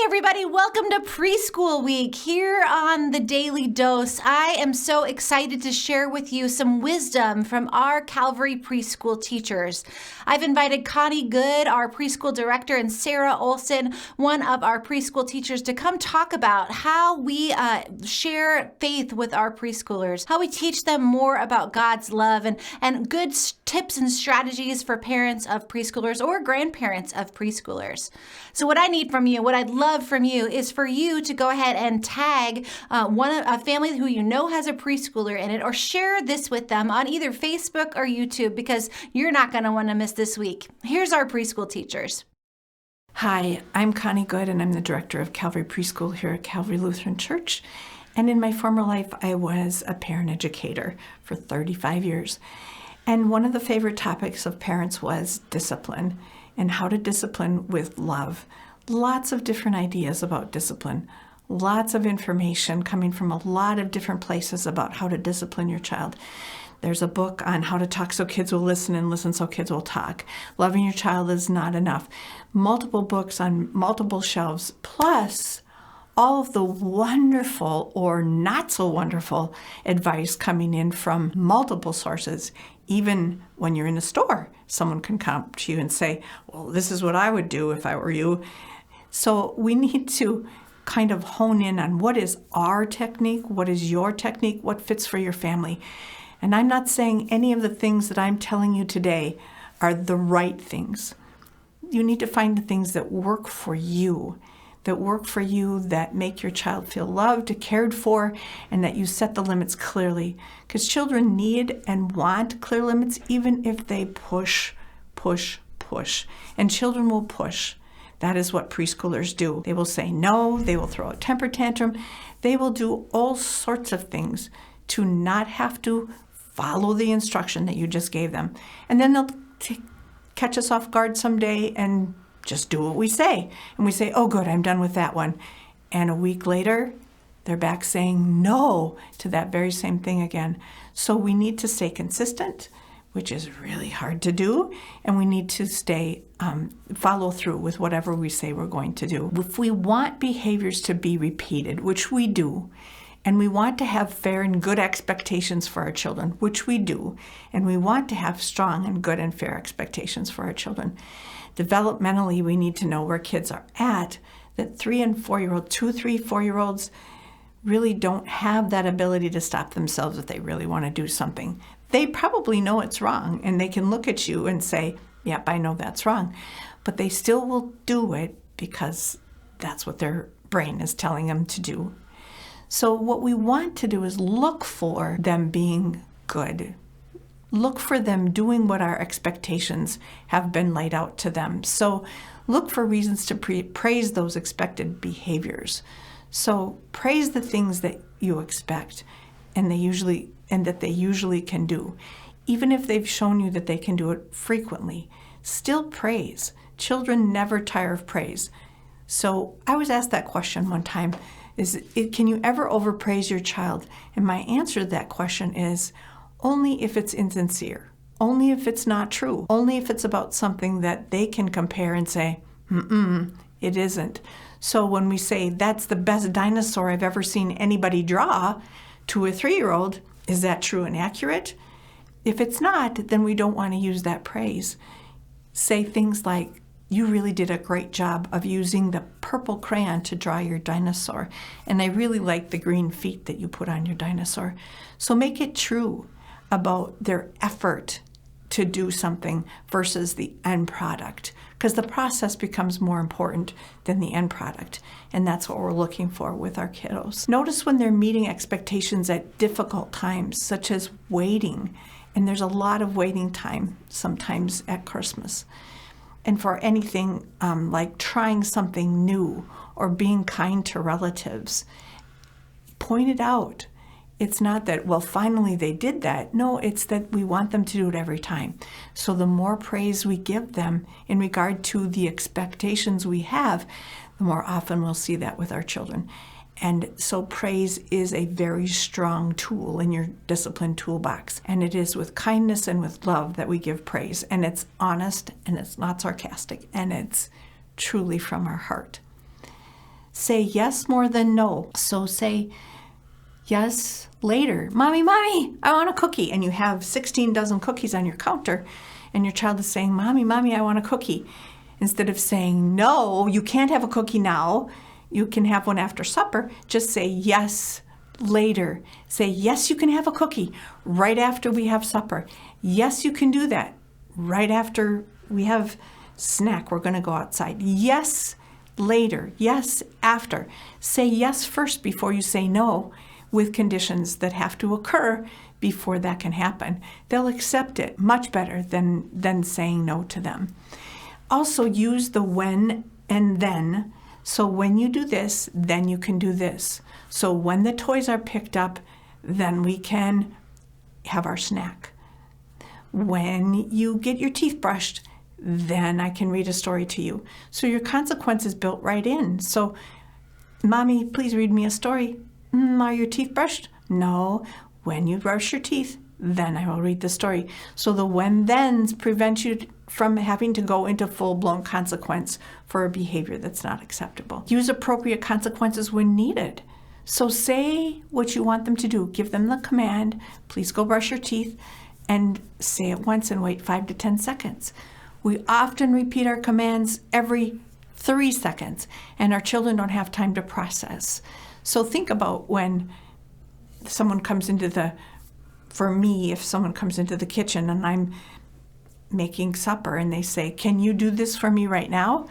everybody. Welcome to Preschool Week here on the Daily Dose. I am so excited to share with you some wisdom from our Calvary preschool teachers. I've invited Connie Good, our preschool director, and Sarah Olson, one of our preschool teachers, to come talk about how we share faith with our preschoolers, how we teach them more about God's love and good tips and strategies for parents of preschoolers or grandparents of preschoolers. So what I need from you, what I'd love from you, is for you to go ahead and tag a family who you know has a preschooler in it, or share this with them on either Facebook or YouTube, because you're not going to want to miss this week. Here's our preschool teachers. Hi, I'm Connie Good, and I'm the director of Calvary Preschool here at Calvary Lutheran Church. And in my former life, I was a parent educator for 35 years. And one of the favorite topics of parents was discipline and how to discipline with love. Lots of different ideas about discipline, lots of information coming from a lot of different places about how to discipline your child. There's a book on how to talk so kids will listen and listen so kids will talk. Loving your child is not enough. Multiple books on multiple shelves, plus all of the wonderful or not so wonderful advice coming in from multiple sources. Even when you're in a store, someone can come to you and say, well, this is what I would do if I were you. So we need to kind of hone in on what is our technique, what is your technique, what fits for your family. And I'm not saying any of the things that I'm telling you today are the right things. You need to find the things that work for you, that make your child feel loved, cared for, and that you set the limits clearly. Because children need and want clear limits, even if they push. And children will push. That is what preschoolers do. They will say no, they will throw a temper tantrum, they will do all sorts of things to not have to follow the instruction that you just gave them. And then they'll catch us off guard someday and just do what we say. And we say, oh, good, I'm done with that one. And a week later, they're back saying no to that very same thing again. So we need to stay consistent, which is really hard to do. And we need to follow through with whatever we say we're going to do. If we want behaviors to be repeated, which we do, and we want to have fair and good expectations for our children, which we do, and we want to have strong and good and fair expectations for our children, developmentally, we need to know where kids are at, that 3 and 4-year-olds, 2, 3, 4-year-olds really don't have that ability to stop themselves if they really want to do something. They probably know it's wrong, and they can look at you and say, yep, I know that's wrong. But they still will do it because that's what their brain is telling them to do. So what we want to do is look for them being good. Look for them doing what our expectations have been laid out to them. So look for reasons to praise those expected behaviors. So praise the things that you expect and that they usually can do. Even if they've shown you that they can do it frequently, still praise. Children never tire of praise. So I was asked that question one time, can you ever overpraise your child? And my answer to that question is, only if it's insincere, only if it's not true, only if it's about something that they can compare and say, it isn't. So when we say, that's the best dinosaur I've ever seen anybody draw, to a 3-year-old, is that true and accurate? If it's not, then we don't want to use that praise. Say things like, you really did a great job of using the purple crayon to draw your dinosaur, and I really like the green feet that you put on your dinosaur. So make it true about their effort to do something versus the end product, because the process becomes more important than the end product, and that's what we're looking for with our kiddos. Notice when they're meeting expectations at difficult times, such as waiting, and there's a lot of waiting time sometimes at Christmas. And for anything like trying something new or being kind to relatives, point it out. It's not that, well, finally they did that. No, it's that we want them to do it every time. So the more praise we give them in regard to the expectations we have, the more often we'll see that with our children. And so praise is a very strong tool in your discipline toolbox. And it is with kindness and with love that we give praise. And it's honest and it's not sarcastic and it's truly from our heart. say yes more than no. So say yes later. Mommy, I want a cookie. And you have 16 dozen cookies on your counter, and your child is saying, Mommy, I want a cookie. Instead of saying, no, you can't have a cookie now, you can have one after supper, just say yes later. Say, yes, you can have a cookie right after we have supper. Yes, you can do that right after we have snack. We're going to go outside. Yes, later. Yes, after. Say yes first before you say no, with conditions that have to occur before that can happen. They'll accept it much better than saying no to them. Also use the when and then. So when you do this, then you can do this. So when the toys are picked up, then we can have our snack. When you get your teeth brushed, then I can read a story to you. So your consequence is built right in. So, Mommy, please read me a story. Are your teeth brushed? No. When you brush your teeth, then I will read the story. So the when-thens prevent you from having to go into full-blown consequence for a behavior that's not acceptable. Use appropriate consequences when needed. So say what you want them to do. Give them the command, please go brush your teeth, and say it once and wait 5 to 10 seconds. We often repeat our commands every 3 seconds, and our children don't have time to process. So think about when someone comes into for me, if someone comes into the kitchen and I'm making supper and they say, can you do this for me right now?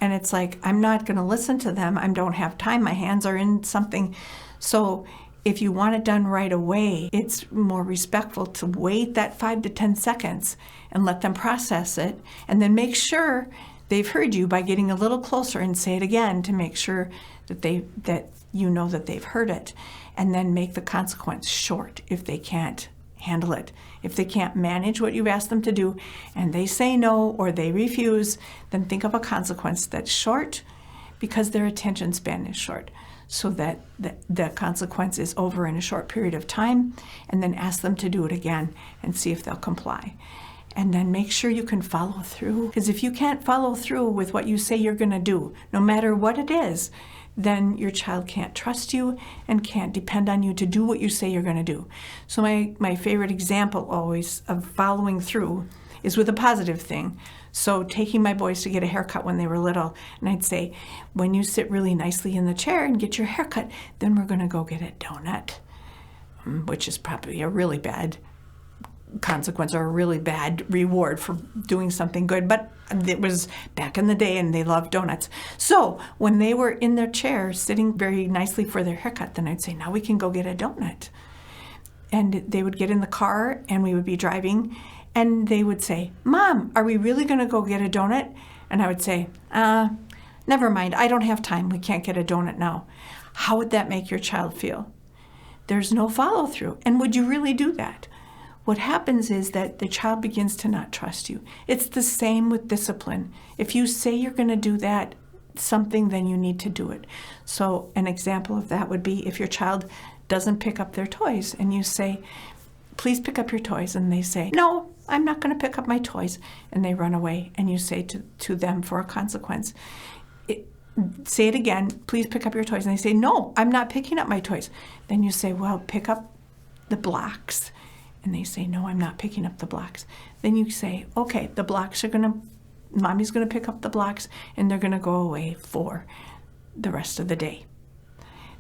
And it's like, I'm not going to listen to them. I don't have time. My hands are in something. So if you want it done right away, it's more respectful to wait that 5 to 10 seconds and let them process it, and then make sure they've heard you by getting a little closer and say it again to make sure that you know that they've heard it. And then make the consequence short if they can't handle it. If they can't manage what you've asked them to do and they say no or they refuse, then think of a consequence that's short, because their attention span is short, so that the consequence is over in a short period of time, and then ask them to do it again and see if they'll comply. And then make sure you can follow through, because if you can't follow through with what you say you're going to do, no matter what it is, then your child can't trust you and can't depend on you to do what you say you're going to do. So my favorite example always of following through is with a positive thing. So taking my boys to get a haircut when they were little, and I'd say, when you sit really nicely in the chair and get your haircut, then we're going to go get a donut, which is probably a really bad consequence or a really bad reward for doing something good, but it was back in the day and they loved donuts. So when they were in their chair sitting very nicely for their haircut, then I'd say, now we can go get a donut. And they would get in the car and we would be driving, and they would say, Mom, are we really going to go get a donut? And I would say, never mind, I don't have time, we can't get a donut now. How would that make your child feel? There's no follow through. And would you really do that? What happens is that the child begins to not trust you. It's the same with discipline. If you say you're going to do that something, then you need to do it. So an example of that would be if your child doesn't pick up their toys and you say, please pick up your toys, and they say, no, I'm not going to pick up my toys, and they run away, and you say to them for a consequence, say it again, please pick up your toys, and they say, no, I'm not picking up my toys. Then you say, well, pick up the blocks. And they say, no, I'm not picking up the blocks. Then you say, okay, Mommy's going to pick up the blocks, and they're going to go away for the rest of the day.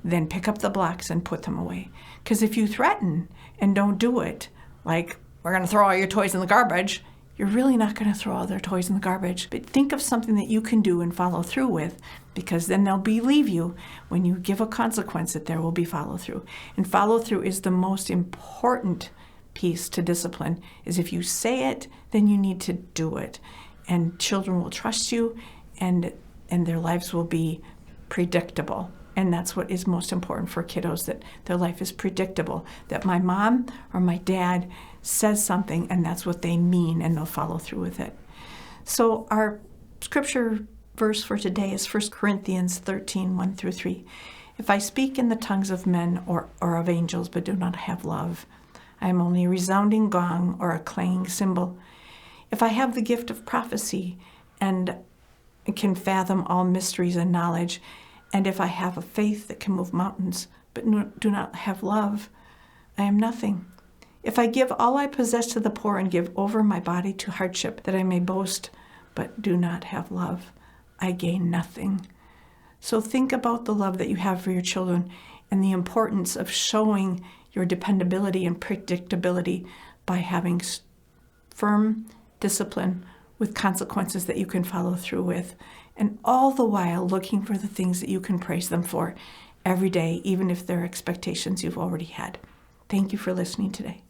Then pick up the blocks and put them away. Because if you threaten and don't do it, like, we're going to throw all your toys in the garbage, you're really not going to throw all their toys in the garbage. But think of something that you can do and follow through with, because then they'll believe you when you give a consequence that there will be follow through. And follow through is the most important piece to discipline. Is if you say it, then you need to do it. And children will trust you, and their lives will be predictable. And that's what is most important for kiddos, that their life is predictable, that my mom or my dad says something and that's what they mean, and they'll follow through with it. So our scripture verse for today is 1 Corinthians 13, 1 through 3. If I speak in the tongues of men or of angels but do not have love, I am only a resounding gong or a clanging cymbal. If I have the gift of prophecy and can fathom all mysteries and knowledge, And if I have a faith that can move mountains, but do not have love, I am nothing. If I give all I possess to the poor and give over my body to hardship that I may boast, but do not have love, I gain nothing. So think about the love that you have for your children and the importance of showing your dependability and predictability by having firm discipline with consequences that you can follow through with, and all the while looking for the things that you can praise them for every day, even if they're expectations you've already had. Thank you for listening today.